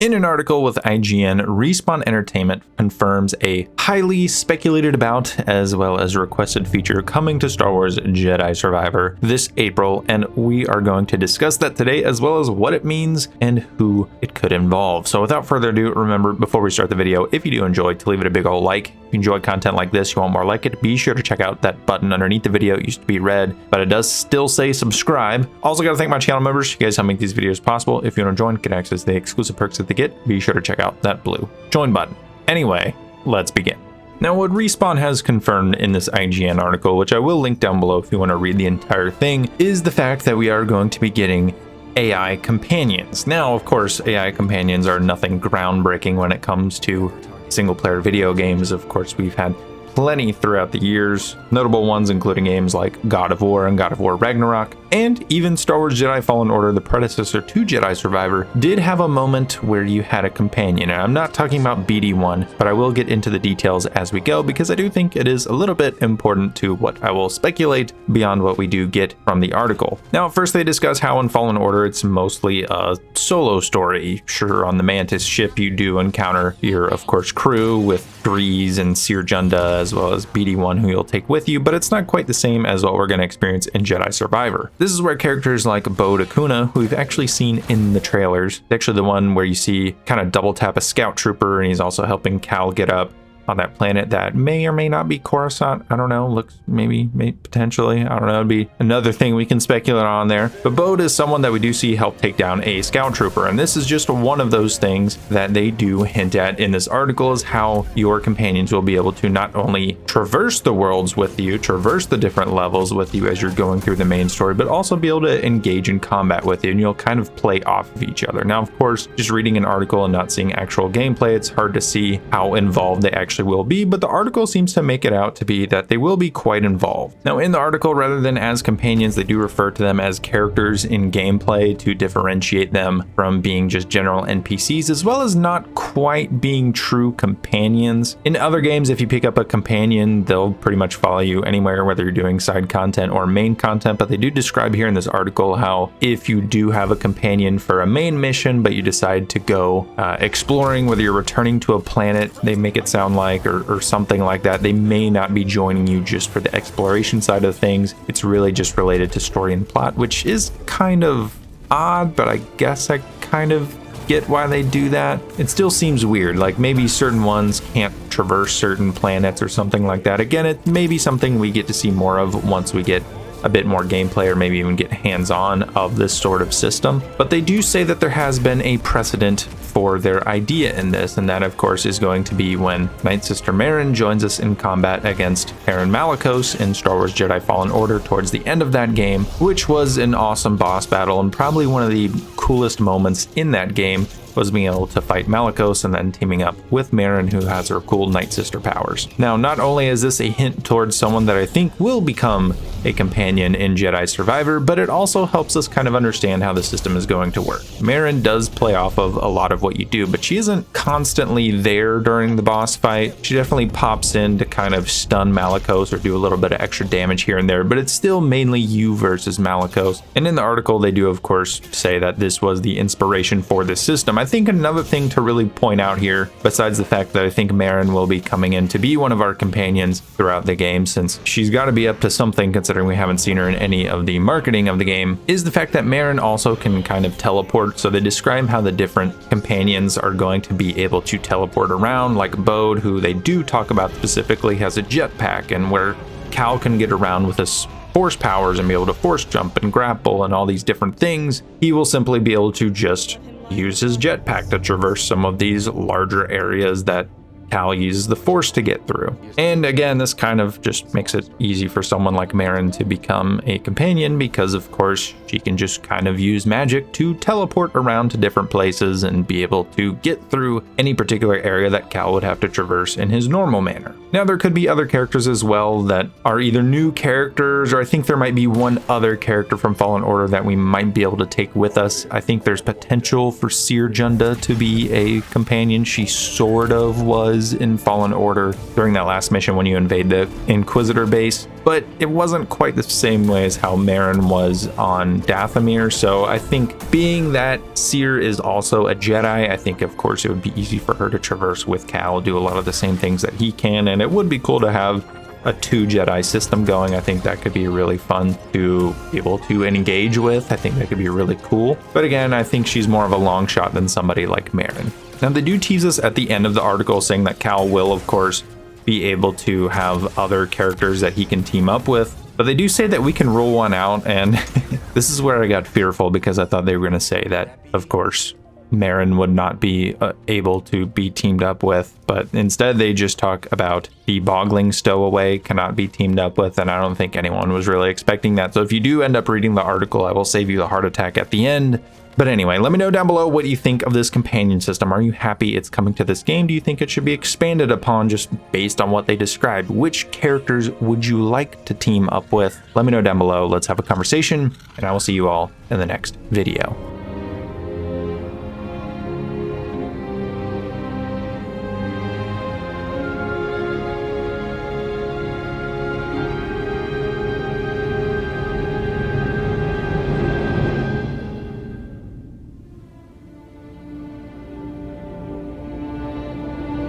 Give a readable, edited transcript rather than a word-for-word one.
In an article with IGN, Respawn Entertainment confirms a highly speculated about as well as requested feature coming to Star Wars Jedi Survivor this April, and we are going to discuss that today as well as what it means and who it could involve. So without further ado, remember before we start the video, if you do enjoy, to leave it a big ol' like. If you enjoy content like this, you want more like it, be sure to check out that button underneath the video. It used to be red, but it does still say subscribe. Also gotta thank my channel members. You guys help make these videos possible. If you want to join, get access to the exclusive perks that they get, be sure to check out that blue join button. Anyway, let's begin. Now, what Respawn has confirmed in this IGN article, which I will link down below if you want to read the entire thing, is the fact that we are going to be getting AI companions. Now, of course, AI companions are nothing groundbreaking when it comes to single-player video games. Of course, we've had plenty throughout the years, notable ones including games like God of War and God of War Ragnarok, and even Star Wars Jedi Fallen Order, the predecessor to Jedi Survivor, did have a moment where you had a companion. And I'm not talking about BD1, but I will get into the details as we go because I do think it is a little bit important to what I will speculate beyond what we do get from the article. Now, first they discuss how in Fallen Order it's mostly a solo story. Sure, on the Mantis ship you do encounter your, of course, crew with Grease and Seer Junda as well as BD1 who you'll take with you, but it's not quite the same as what we're going to experience in Jedi Survivor. This is where characters like Bode Akuna, who we've actually seen in the trailers, actually the one where you see kind of double tap a scout trooper and he's also helping Cal get up on that planet that may or may not be Coruscant. I don't know, looks maybe potentially, I don't know, it'd be another thing we can speculate on there. But Bode is someone that we do see help take down a scout trooper, and this is just one of those things that they do hint at in this article, is how your companions will be able to not only traverse the worlds with you, traverse the different levels with you as you're going through the main story, but also be able to engage in combat with you, and you'll kind of play off of each other. Now, of course, just reading an article and not seeing actual gameplay, it's hard to see how involved they actually will be, but the article seems to make it out to be that they will be quite involved. Now, in the article, rather than as companions, they do refer to them as characters in gameplay to differentiate them from being just general NPCs, as well as not quite being true companions. In other games, if you pick up a companion, they'll pretty much follow you anywhere, whether you're doing side content or main content, but they do describe here in this article how if you do have a companion for a main mission, but you decide to go exploring, whether you're returning to a planet, they make it sound like, or something like that, they may not be joining you just for the exploration side of things. It's really just related to story and plot, which is kind of odd, but I guess I kind of get why they do that. It still seems weird, like maybe certain ones can't traverse certain planets or something like that. Again, it may be something we get to see more of once we get a bit more gameplay or maybe even get hands-on of this sort of system. But they do say that there has been a precedent for their idea in this, and that of course is going to be when Nightsister Merrin joins us in combat against Aaron Malicos in Star Wars Jedi Fallen Order towards the end of that game, which was an awesome boss battle, and probably one of the coolest moments in that game was being able to fight Malicos and then teaming up with Merrin, who has her cool Nightsister powers. Now, not only is this a hint towards someone that I think will become a companion in Jedi Survivor, but it also helps us kind of understand how the system is going to work. Merrin does play off of a lot of what you do, but she isn't constantly there during the boss fight. She definitely pops in to kind of stun Malicos or do a little bit of extra damage here and there, but it's still mainly you versus Malicos. And in the article, they do of course say that this was the inspiration for this system. I think another thing to really point out here, besides the fact that I think Merrin will be coming in to be one of our companions throughout the game, since she's got to be up to something considering we haven't seen her in any of the marketing of the game, is the fact that Merrin also can kind of teleport. So they describe how the different companions are going to be able to teleport around, like Bode, who they do talk about specifically, has a jetpack, and where Cal can get around with his force powers and be able to force jump and grapple and all these different things, he will simply be able to just use his jetpack to traverse some of these larger areas that Cal uses the Force to get through. And again, this kind of just makes it easy for someone like Merrin to become a companion because, of course, she can just kind of use magic to teleport around to different places and be able to get through any particular area that Cal would have to traverse in his normal manner. Now, there could be other characters as well that are either new characters, or I think there might be one other character from Fallen Order that we might be able to take with us. I think there's potential for Seer Junda to be a companion. She sort of was in Fallen Order during that last mission when you invade the Inquisitor base. but it wasn't quite the same way as how Merrin was on Dathomir. So I think being that Seer is also a Jedi, I think of course it would be easy for her to traverse with Cal, do a lot of the same things that he can, and it would be cool to have a 2 Jedi system going. I think that could be really fun to be able to engage with. I think that could be really cool. But again, I think she's more of a long shot than somebody like Merrin. Now they do tease us at the end of the article saying that Cal will of course be able to have other characters that he can team up with, but they do say that we can rule one out, and this is where I got fearful because I thought they were going to say that of course Merrin would not be able to be teamed up with, but instead they just talk about the boggling stowaway cannot be teamed up with, and I don't think anyone was really expecting that. So if you do end up reading the article, I will save you the heart attack at the end. But anyway, let me know down below what you think of this companion system. Are you happy it's coming to this game? Do you think it should be expanded upon just based on what they described? Which characters would you like to team up with? Let me know down below. Let's have a conversation, and I will see you all in the next video.